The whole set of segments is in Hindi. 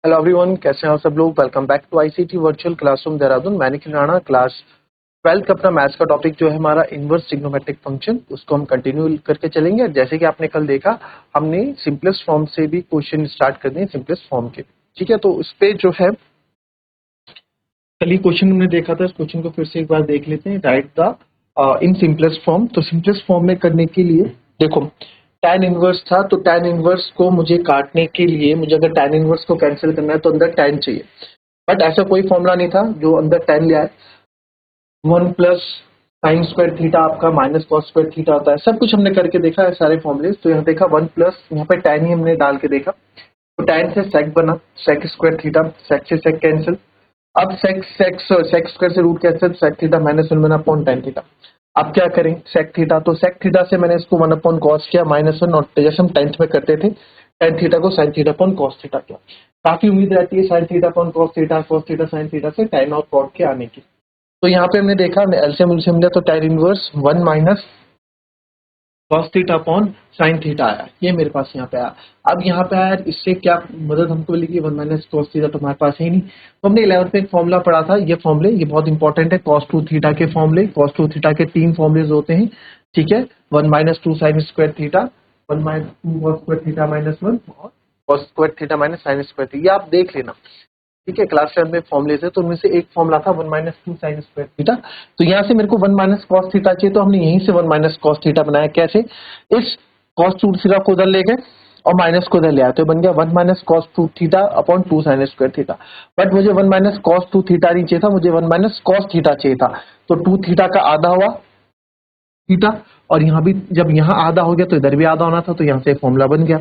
हेलो एवरीवन, कैसे हैं आप सब लोग। Welcome back to ICT virtual classroom Dehradun. मैंने किराना क्लास 12 का अपना मैथ्स का टॉपिक जो है हमारा इनवर्स ट्रिग्नोमेट्रिक फंक्शन, उसको हम कंटिन्यू करके चलेंगे। जैसे कि आपने कल देखा, हमने सिंपलेस्ट फॉर्म से भी क्वेश्चन स्टार्ट कर दिए, सिंपलेस्ट फॉर्म के। ठीक है, तो उस पे जो है कल ही क्वेश्चन हमने देखा था, इस क्वेश्चन को फिर से एक बार देख लेते हैं। Right the in simplest form. तो सिंपलेस्ट फॉर्म में करने के लिए देखो, tan इनवर्स था, तो tan इनवर्स को मुझे काटने के लिए, मुझे अगर tan इनवर्स को कैंसिल करना है तो अंदर tan चाहिए। बट ऐसा कोई फॉर्मूला नहीं था जो अंदर tan ले आए। 1 प्लस साइन स्क्वायर थीटा आपका माइनस कॉस स्क्वायर थीटा होता है। सब कुछ हमने करके देखा है, सारे फॉर्मूले। तो यहाँ देखा 1 प्लस, यहाँ पे tan ही हमने डाल के देखा, तो tan से sec बना, sec स्क्वायर थीटा, sec से sec कैंसिल। अब sec स्क्वायर से root cancel, sec theta minus 1 upon tan theta. अब क्या करें, sec थीटा, तो sec थीटा से मैंने इसको 1 अपॉन कॉस किया -1, और जैसे हम 10th में करते थे tan थीटा को sin theta upon cos theta किया। काफी उम्मीद रहती है sin theta upon cos theta sin theta से tan और cot के आने की। तो यहाँ पे हमने देखा, एलसीएम उलसीएम लिया, तो tan inverse 1 minus cos theta upon sine theta आया, ये मेरे पास यहाँ पे आया। अब यहाँ पे आया, इससे क्या मदद हमको मिलेगी, 1 माइनस कॉस थीटा तो हमारे पास है ही नहीं। तो हमने 11th में एक फॉर्मूला पढ़ा था, ये फॉर्मूले ये बहुत इंपॉर्टेंट है। कॉस 2 थीटा के फॉर्मूले, कॉस 2 थीटा के 3 फॉर्मूले होते हैं। ठीक है, 1 minus 2 sine square theta, 1 minus 2 cos square theta -1, और cos square theta minus sine square theta, ये आप देख लेना। ठीक है, क्लास 10 में फॉर्मूले थे, तो उनमें से एक फॉर्मूला था 1 माइनस 2 साइन स्क्वायर थीटा। तो यहाँ से मेरे को 1 माइनस कॉस थीटा चाहिए, तो हमने यहीं से 1 माइनस कॉस थीटा बनाया। कैसे, इस कॉस 2 थीटा को उधर ले गए और माइनस को उधर ले आए, तो बन गया 1 minus cos 2 theta upon 2 sine square theta. But मुझे 1 माइनस कॉस 2 थीटा नहीं चाहिए था, मुझे 1 माइनस कॉस थीटा चाहिए था। तो 2 थीटा का आधा हुआ थीटा, और यहाँ भी जब यहाँ आधा हो गया तो इधर भी आधा होना था, तो यहाँ से फॉर्मूला बन गया।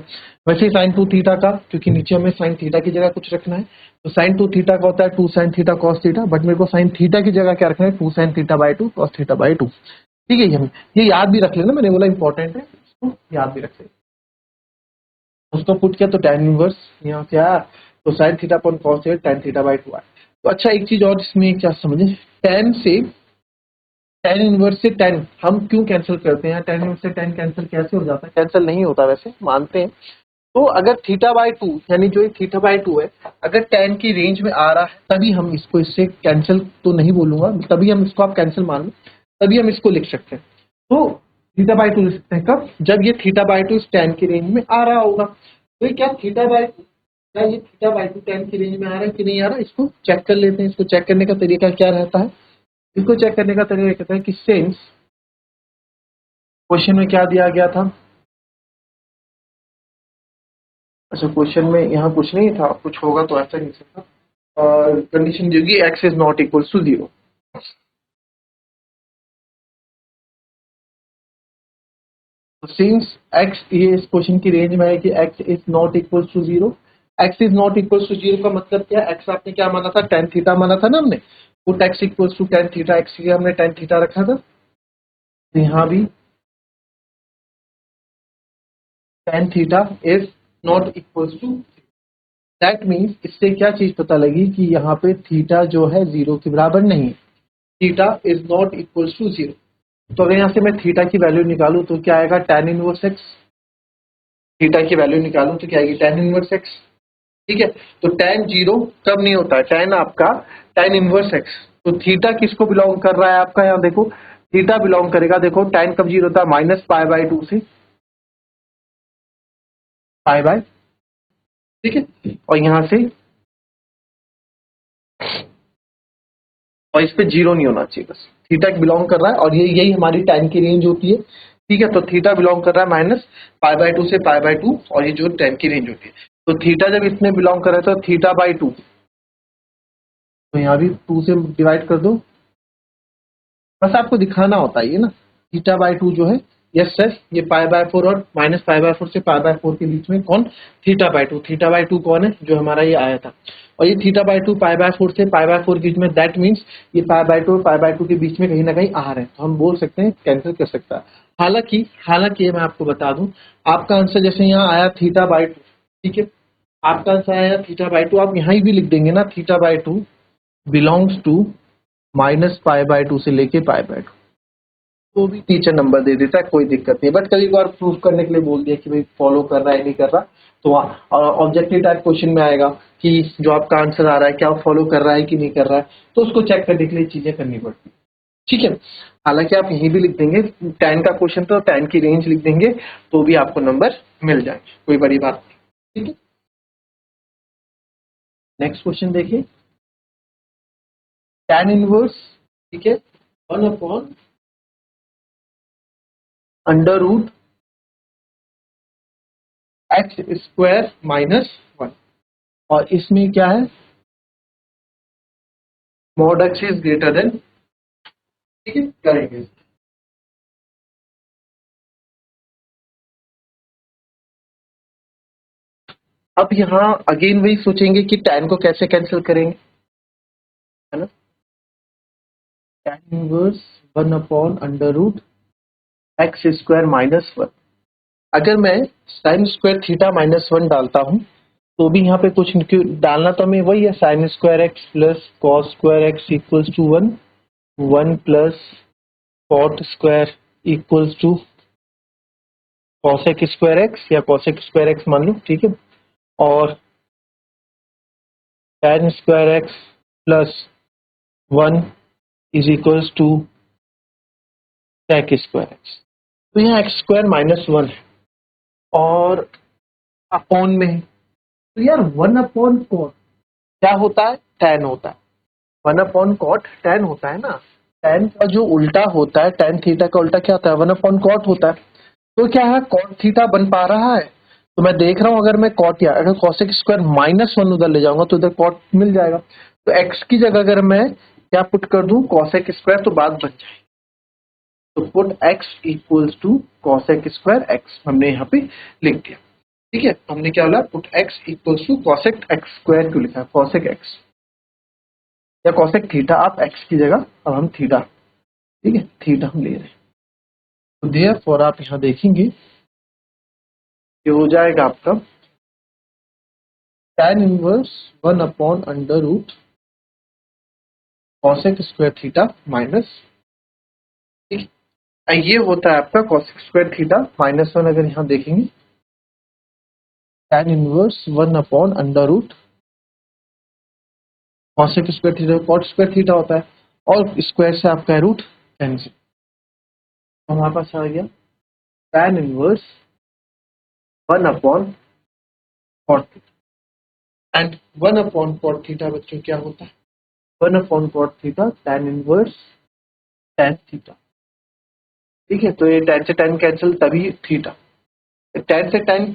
वैसे ही साइन 2 थीटा का, क्योंकि नीचे हमें साइन थीटा की जगह कुछ रखना है, तो साइन 2 थीटा का होता है 2 sine theta cos theta, but मेरे को साइन थीटा की जगह क्या रखना है, 2 sine theta by 2 cos theta by 2। ठीक है, ये याद भी रख लेना, मैंने बोला इंपॉर्टेंट है, इसको याद भी रख लेना। उसको पुट किया तो tan इनवर्स यहाँ से आया, तो sine theta upon cos theta tan theta by 2 आया। तो अच्छा, एक चीज और इसमें क्या समझे, tan से tan इनवर्स से tan हम क्यों कैंसिल करते हैं, tan इनवर्स से tan कैंसिल कैसे हो जाता है, कैंसिल नहीं होता वैसे, मानते हैं। तो अगर थीटा बाई 2, यानी जो थीटा बाई 2 है, अगर tan की रेंज में आ रहा है, तभी हम इसको, इससे कैंसिल तो नहीं बोलूंगा, तभी हम इसको आप कैंसिल मान लो, तभी हम इसको लिख सकते हैं। तो थीटा बाई 2 लिख सकते हैं कब, जब ये थीटा बाई 2 इस tan की रेंज में आ रहा होगा। तो ये क्या थीटा बाई 2, क्या ये थीटा बाई 2 tan की रेंज में आ रहा है कि नहीं आ रहा है, इसको चेक कर लेते हैं। इसको चेक करने का तरीका क्या रहता है, इसको चेक करने का तरीका कहता है कि सिंस क्वेश्चन में क्या दिया गया था। अच्छा, क्वेश्चन में यहाँ कुछ नहीं था, कुछ होगा तो ऐसा नहीं सकता। कंडीशन दी होगी x is not equal to 0। Since x, ये इस क्वेश्चन की रेंज में है कि x is not equal to 0। X is not equal to 0 का मतलब क्या, एक्स आपने क्या माना था, tan थीटा माना था ना हमने, put x equal to tan theta, x की हमने tan थीटा रखा था। तो यहाँ भी tan theta is not equal to, that means इससे क्या चीज पता लगी कि यहाँ पे थीटा जो है 0 के बराबर नहीं है, theta is not equal to 0। तो अगर यहाँ से मैं थीटा की वैल्यू निकालूं तो क्या आएगा, tan इनवर्स एक्स। थीटा की वैल्यू निकालूं तो क्या आएगी, tan इनवर्स एक्स। ठीक है, तो tan 0 कब नहीं होता है, tan आपका tan इनवर्स एक्स। तो थीटा किसको बिलोंग कर रहा है आपका, यहाँ देखो थीटा बिलोंग करेगा, देखो tan कब 0 होता है, माइनस पाई बाई 2 से पाई बाय। ठीक है, और यहाँ से, और इस पे 0 नहीं होना चाहिए, बस थीटा बिलोंग कर रहा है, और ये यही हमारी tan की रेंज होती है। ठीक है, तो थीटा बिलोंग कर रहा है माइनस पाई बाय 2 से पाई बाय 2, और ये जो tan की रेंज होती है। तो थीटा जब इसमें बिलोंग कर रहा है तो थीटा बाई 2, तो यहाँ भी 2 से डिवाइड कर दो, बस आपको दिखाना होता है ये ना, थीटा बाई 2 जो है, यस सर, ये पाई बाय 4 और माइनस पाई बाय 4 से पाई बाय 4 के बीच में कौन, थीटा बाई 2। थीटा बाई 2 कौन है, जो हमारा ये आया था, और ये थीटा बाई 2 पाई बाय 4 से पाई बाय 4 के बीच में, दैट मीन्स ये पाई बाय 2 और पाई बाय 2 के बीच में कहीं ना कहीं आ रहे हैं, तो हम बोल सकते हैं कैंसिल कर सकता है। हालांकि हालांकि ये मैं आपको बता दूं, आपका आंसर जैसे यहाँ आया थीटा बाई 2, ठीक है, आपका आंसर आया थीटा बाई 2, आप यहाँ भी लिख देंगे ना, theta by 2 belongs to minus pi by 2 से लेके पाई बाय 2। तो भी टीचर नंबर दे देता है, कोई दिक्कत नहीं। बट कभी बार प्रूफ करने के लिए बोल दिया कि भाई फॉलो कर रहा है नहीं कर रहा, तो ऑब्जेक्टिव टाइप क्वेश्चन में आएगा कि जो आपका आंसर आ रहा है क्या वो फॉलो कर रहा है कि नहीं कर रहा है, तो उसको चेक करने के लिए चीजें करनी पड़ती है। ठीक है, हालांकि आप यहीं भी लिख देंगे 10 का क्वेश्चन, तो 10 की रेंज लिख देंगे तो भी आपको नंबर मिल जाएंगे, कोई बड़ी बात नहीं। ठीक है, नेक्स्ट क्वेश्चन देखिए, tan इनवर्स, ठीक है, 1/√x स्क्वायर माइनस 1, और इसमें क्या है, mod x is greater than, ठीक है, करेंगे। अब यहाँ अगेन वही सोचेंगे कि tan को कैसे कैंसिल करेंगे, है ना, tan inverse 1/√x square minus 1। अगर मैं साइन स्क्वायर थीटा माइनस 1 डालता हूं तो भी यहाँ पे कुछ डालना, तो हमें वही है, sine square x plus cos square x equals to 1, 1 plus cot square equals to cosec square x या कॉसेक स्क्वायर एक्स मान लो, ठीक है, और tan square x plus 1 is equals to sec square x. तो यहाँ एक्स स्क्वायर माइनस 1 है और अपॉन में है, तो यार 1 अपॉन कॉट क्या होता है, tan होता है, 1 अपॉन कॉट tan होता है ना, tan का जो उल्टा होता है, tan थीटा का उल्टा क्या होता है, 1 अपॉन कॉट होता है। तो क्या है, कॉट थीटा बन पा रहा है, तो मैं देख रहा हूं अगर मैं कॉट या अगर कॉसेक स्क्वायर माइनस 1 उधर ले जाऊंगा तो इधर कॉट मिल जाएगा, तो एक्स की जगह अगर मैं क्या पुट कर दूं, कॉसेक स्क्वायर, तो बात बन जाएगी। तो put x equals to cosec square x हमने यहाँ पे लिख दिया। ठीक है, हमने क्या बोला, put x equals to cosec x square क्यों लिखा है, कॉसेक एक्स या कॉसेक थीटा, आप एक्स की जगह अब हम थीटा, ठीक है, थीटा हम ले रहे हैं। तो देयरफॉर आप यहाँ देखेंगे ये हो जाएगा आपका tan inverse 1/√cosec square theta minus, ठीक है, ये होता है आपका cosec स्क्वायर थीटा माइनस 1। अगर यहाँ देखेंगे tan inverse 1/√cosec square theta, cot square theta होता है, और स्क्वायर से आपका रूट कैंसिल, हमारे पास आ गया tan inverse 1/cot theta, and 1/cot theta बच्चों क्या होता है, 1/cot theta tan inverse tan theta. ठीक है, तो ये tan से tan कैंसिल, तभी थीटा, tan से tan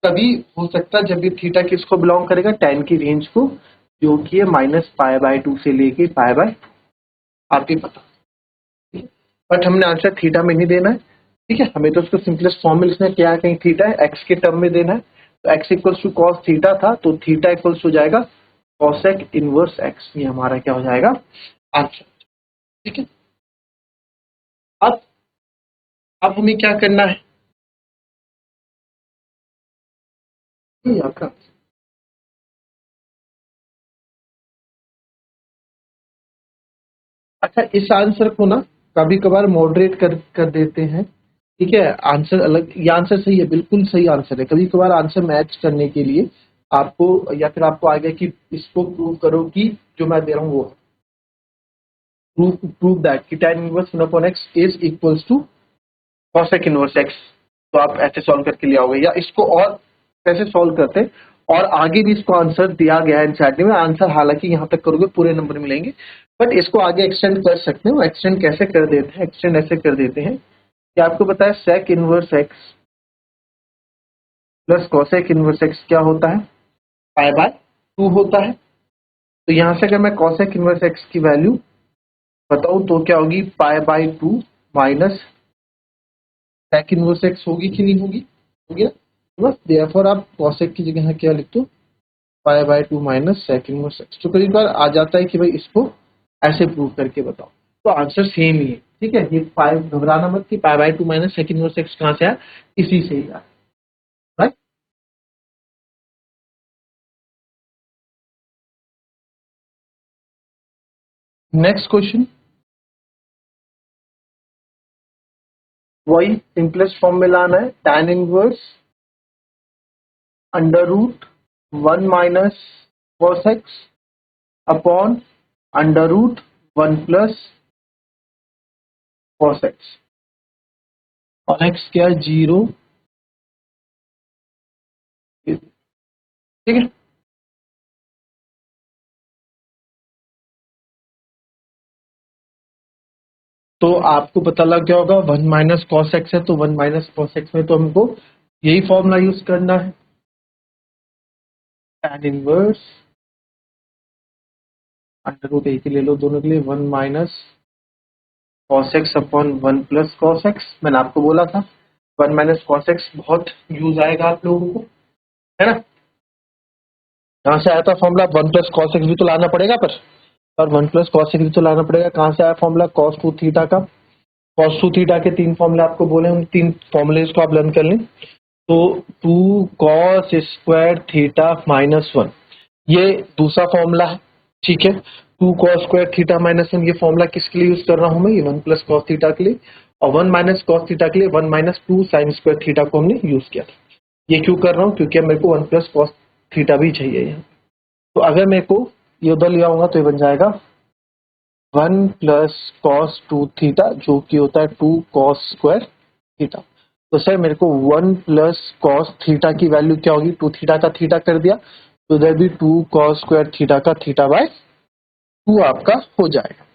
तभी हो सकता है जब ये थीटा किसको बिलोंग करेगा, tan की रेंज को, जो कि है -π/2 से लेके π/, आपके पता, बट हमने आंसर थीटा में नहीं देना है। ठीक है, हमें तो उसको सिंपलेस्ट फॉर्म में लिखना है, क्या कहीं थीटा है, एक्स के टर्म में देना है, तो x equals to cos theta था, तो थीटा इक्वल्स हो जाएगा कॉसेक इनवर्स एक्स, ये हमारा क्या हो जाएगा आंसर। ठीक है, अब अब हमें क्या करना है, ये आपका, अच्छा इस आंसर को ना कभी कभार मॉडरेट कर देते हैं। ठीक है, आंसर अलग, ये आंसर सही है, बिल्कुल सही आंसर है। कभी कभार आंसर मैच करने के लिए आपको, या फिर आपको आगे कि इसको प्रूव करो कि जो मैं दे रहा हूँ वो प्रूव दैट कि tan inverse 1/x is equals to cosec inverse x, तो आप ऐसे सॉल्व करके ले आओगे, या इसको और कैसे सॉल्व करते, और आगे भी इसको आंसर दिया गया है एनसीईआरटी में, आंसर हालांकि यहाँ तक करोगे पूरे नंबर मिलेंगे, बट इसको आगे एक्सटेंड कर सकते हो। एक्सटेंड कैसे कर देते हैं, एक्सटेंड ऐसे कर देते हैं कि आपको बताया sec inverse x plus cosec inverse x क्या होता है, π/2 होता है। तो यहाँ से अगर मैं cosec इनवर्स x की वैल्यू बताऊं तो क्या होगी, π/2 माइनस sec इनवर्स x होगी कि नहीं होगी, होगी ना, तो बस देयरफॉर आप cosec की जगह क्या लिख दो, π/2 माइनस sec इनवर्स x। तो कई बार आ जाता है कि भाई इसको ऐसे प्रूव करके बताओ, तो आंसर सेम ही है। ठीक है, ये घबराना मत कि π/2 माइनस sec इनवर्स x कहाँ से आया, इसी से ही आया, राइट। नेक्स्ट क्वेश्चन, वही सिंपलेस्ट फॉर्म में लाना है, tan inverse under root 1 minus cos x upon under root 1 plus cos x, और एक्स क्या है 0, ठीक है। तो आपको पता लग गया होगा 1 माइनस कॉस एक्स है, तो 1 माइनस कॉस एक्स में तो हमको यही फॉर्मूला यूज करना है, tan इनवर्स अंडर रूट एक ही ले लो दोनों के लिए, 1 minus cos x upon 1 plus cos x. मैंने आपको बोला था 1 माइनस कॉस एक्स बहुत यूज आएगा आप लोगों को, है ना। यहाँ से आया था फॉर्मूला 1 प्लस कॉस एक्स भी तो लाना पड़ेगा पर, और 1 प्लस कॉस एक्स भी तो लाना पड़ेगा। कहाँ से आया फॉर्मूला, कॉस 2 थीटा का। कॉस 2 थीटा के 3 फॉर्मूले आपको बोले, उन 3 फॉर्मूले को आप लर्न कर लें। तो 2 कॉस स्क्वायर थीटा माइनस 1, ये दूसरा फॉर्मूला है, ठीक है। 2 कॉस स्क्वायर थीटा माइनस 1, ये फॉर्मूला किसके लिए यूज कर रहा हूं मैं, ये 1 प्लस कॉस थीटा के लिए, और 1 माइनस कॉस थीटा के लिए 1 माइनस 2 साइन स्क्वायर थीटा को हमने यूज किया था। ये क्यों कर रहा हूँ, क्योंकि मेरे को 1 प्लस कॉस थीटा भी चाहिए यहाँ। तो अगर मेरे को ये उधर ले आऊंगा तो ये बन जाएगा 1 प्लस कॉस 2 थीटा, जो कि होता है 2 कॉस स्क्वायर थीटा। तो सर मेरे को 1 प्लस कॉस थीटा की वैल्यू क्या होगी, 2 थीटा का थीटा कर दिया, तो इधर भी 2 कॉस स्क्वायर थीटा का थीटा बाय 2 आपका हो जाएगा।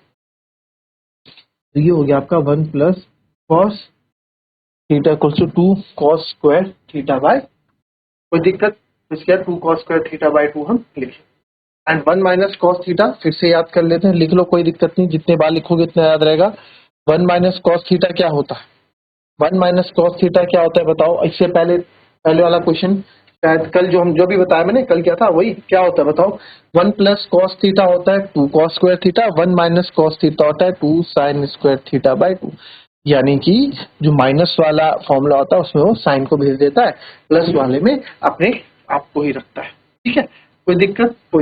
तो ये हो गया आपका 1 plus cos theta equals to 2 cos square theta by, कोई दिक्कत, इसके 2 कॉस स्क्वायर थीटा बाय 2 हम लिखें। एंड 1 माइनस कॉस थीटा फिर से याद कर लेते हैं, लिख लो कोई दिक्कत नहीं, जितने बार लिखोगे उतना याद रहेगा। 1 माइनस कॉस थीटा क्या होता है, 1 माइनस कॉस थीटा क्या होता है बताओ। इससे पहले पहले वाला क्वेश्चन शायद कल जो भी बताया मैंने कल, क्या था वही क्या होता है बताओ। 1 प्लस कॉस थीटा होता है 2 cos square theta, 1 minus cos theta होता है 2 साइन स्क्वायर थीटा बाय 2। यानी कि जो माइनस वाला फॉर्मूला होता है उसमें वो साइन को भेज देता है, प्लस वाले में अपने आप को ही रखता है, ठीक है। कोई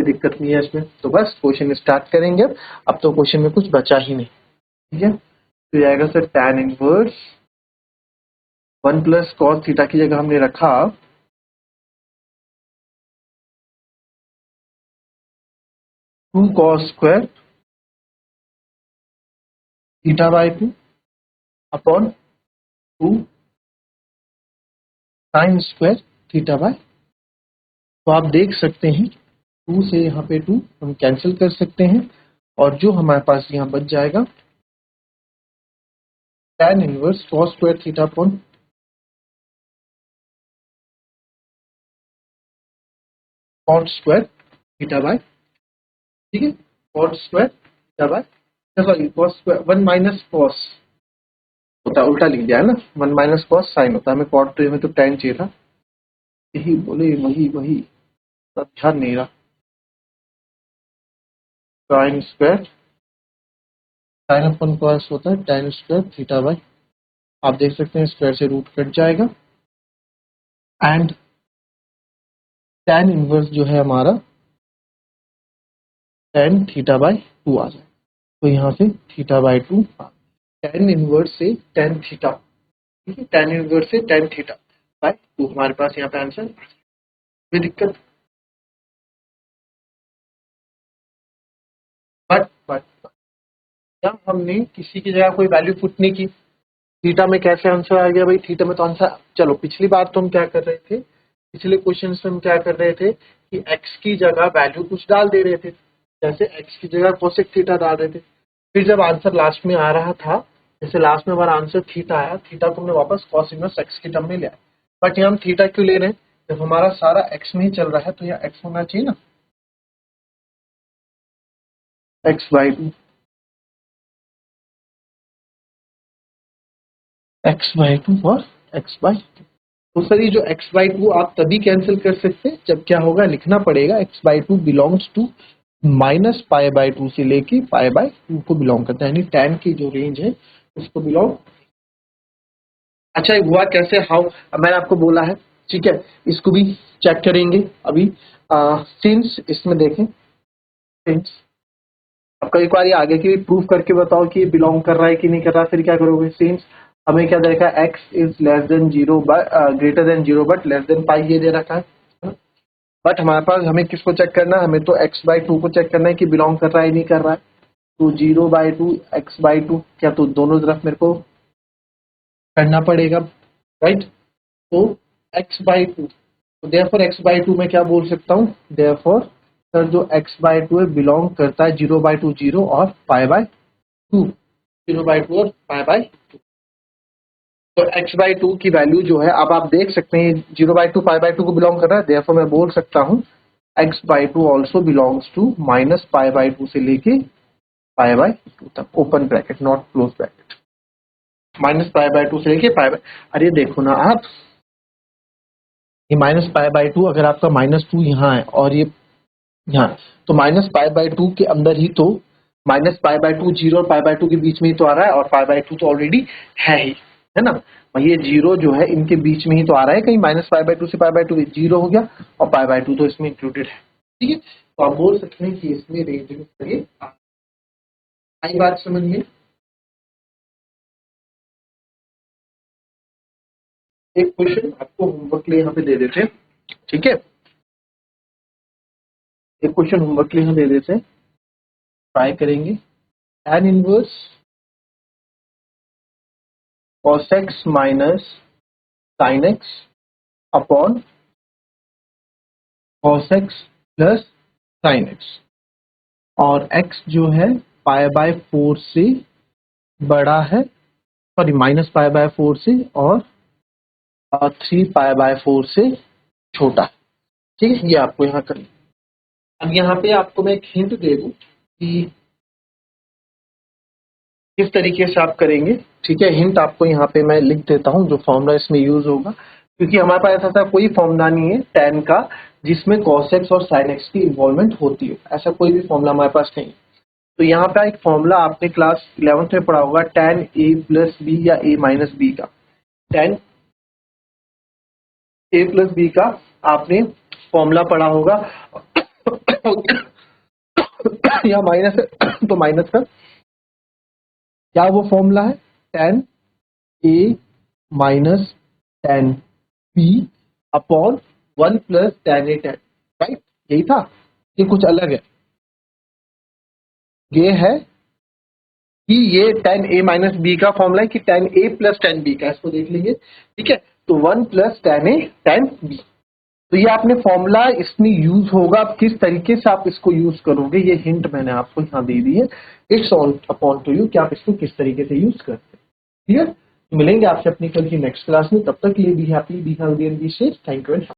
दिक्कत नहीं है इसमें। तो बस क्वेश्चन स्टार्ट करेंगे अब तो क्वेश्चन में कुछ बचा ही नहीं, ठीक है। तो आएगा sir tan inverse 1 plus cos theta की जगह हमने रखा 2 cos square theta bye 2 upon 2 sine square theta bye. तो आप देख सकते हैं 2 से यहाँ पे 2 हम कैंसिल कर सकते हैं, और जो हमारे पास यहाँ बच जाएगा tan inverse cos square theta upon cot square theta by, ठीक है। Cot square theta by, sorry cos square 1 minus cos होता है, उल्टा लिख दिया है ना, 1 माइनस कॉस साइन होता है, हमें कॉट तो हमें तो tan चाहिए था, यही बोले वही वही, सब ध्यान नहीं रहा। साइन स्क्वायर साइन अपन कॉस होता है tan स्क्वायर थीटा बाय, आप देख सकते हैं स्क्वायर से रूट कट जाएगा, एंड tan इनवर्स जो है हमारा tan थीटा बाय 2 आ जाए। तो यहाँ से थीटा बाय 2 tan इनवर्स से tan थीटा, ठीक है, tan इनवर्स से tan थीटा बाय 2 हमारे पास यहाँ पे आंसर। कोई दिक्कत, बट जब हमने किसी की जगह कोई वैल्यू पुट नहीं की, थीटा में कैसे आंसर आ गया भाई, थीटा में तो आंसर, चलो पिछली बार तो हम क्या कर रहे थे, पिछले क्वेश्चन में हम क्या कर रहे थे कि x की जगह वैल्यू कुछ डाल दे रहे थे, जैसे x की जगह कोसेक थीटा डाल रहे थे, फिर जब आंसर लास्ट में आ रहा था, जैसे लास्ट में हमारा आंसर थीटा आया, थीटा को हमने वापस कॉस इनवर्स x की टर्म में लिया। बट यहाँ हम थीटा क्यों ले रहे हैं, जब हमारा सारा x में ही चल रहा है तो यहाँ x होना चाहिए ना, x बाई 2, x बाई 2 और x बाई 2। तो सर ये जो x बाई 2 आप तभी कैंसिल कर सकते हैं जब क्या होगा, लिखना पड़ेगा x by 2 belongs to minus pi by 2 से लेके पाई बाई 2 को बिलोंग करता है, यानी tan की जो रेंज है उसको बिलोंग। अच्छा हुआ कैसे, हाउ, मैंने आपको बोला है, ठीक है, इसको भी चेक करेंगे अभी। सिंस इसमें देखें, सिंस आपका एक बार ये आगे की प्रूफ करके बताओ कि ये बिलोंग कर रहा है कि नहीं कर रहा, फिर क्या करोगे। सिंस हमें क्या दे रखा है, x is less than 0 greater than 0 but less than pi, ये दे रखा है। बट हमारे पास हमें किसको चेक करना है, हमें तो x/2 को चेक करना है कि बिलोंग कर रहा है नहीं कर रहा है। तो 0/2 x/2 क्या, तो दोनों तरफ मेरे को करना पड़ेगा, राइट। तो x/2, तो देयरफॉर x/2 में क्या बोल सकता हूँ, देयरफॉर सर जो x/2 है बिलोंग करता है 0/2 0 और π/2, 0/2 और π/2। तो x/2 की वैल्यू जो है, अब आप देख सकते हैं 0/2 π/2 को बिलोंग कर रहा है, देयरफॉर मैं बोल सकता हूँ x/2 ऑल्सो बिलोंग्स टू -π/2 से लेके π/2 तक, open bracket not close bracket, -π/2 से लेके अरे देखो ना आप, ये -π/2 अगर आपका -2 यहाँ है और ये यहाँ, तो -π/2 के अंदर ही तो -π/2 0 और π/2 के बीच में ही तो आ रहा है, और π/2 तो ऑलरेडी है ही, है ना। ये 0 जो है इनके बीच में ही तो आ रहा है, कहीं -π/2 से π/2 0 हो गया और π/2 तो इसमें इंक्लूडेड है, ठीक है। तो आप बोल सकते हैं कि इसमें रेंज करिए, आई बात समझ में। एक क्वेश्चन आपको होमवर्क के लिए यहाँ पे दे देते हैं, ठीक है। एक क्वेश्चन होमवर्क के लिए यहाँ दे देते हैं, ट्राई करेंगे। tan inverse cos x minus sin x upon cos x plus sin x, और x जो है π/4 से बड़ा है, सॉरी -π/4 से, और 3π/4 से छोटा है, ठीक है। ये आपको यहाँ करना। अब यहाँ पे आपको मैं एक हिंट दे दूं कि किस तरीके से आप करेंगे, ठीक है। हिंट आपको यहाँ पे मैं लिख देता हूँ, जो फॉर्मूला इसमें यूज होगा, क्योंकि हमारे पास ऐसा कोई फॉर्मूला नहीं है tan का जिसमें cos x और sin x की इन्वॉल्वमेंट होती हो, ऐसा कोई भी फॉर्मूला हमारे पास नहीं। तो यहाँ पे एक फॉर्मूला आपने क्लास 11th में पढ़ा होगा, tan a प्लस बी या a माइनस बी का, tan a प्लस बी का आपने फॉर्मूला पढ़ा होगा या माइनस तो माइनस का क्या वो फॉर्मूला है, tan a minus tan b upon 1 plus tan a tan, right, यही था। ये कुछ अलग है, ये है कि ये tan a माइनस बी का फॉर्मूला है कि tan a plus tan b का, इसको देख लीजिए, ठीक है। तो 1 plus tan a tan b, तो ये आपने फॉर्मूला इसमें यूज होगा, आप किस तरीके से आप इसको यूज करोगे, ये हिंट मैंने आपको यहाँ दे दी है। It's on upon two you कि आप इसको किस तरीके से यूज करते हैं, ठीक है। मिलेंगे आपसे अपनी कल की नेक्स्ट क्लास में, तब तक के लिए be happy, be healthy and be safe. Thank you.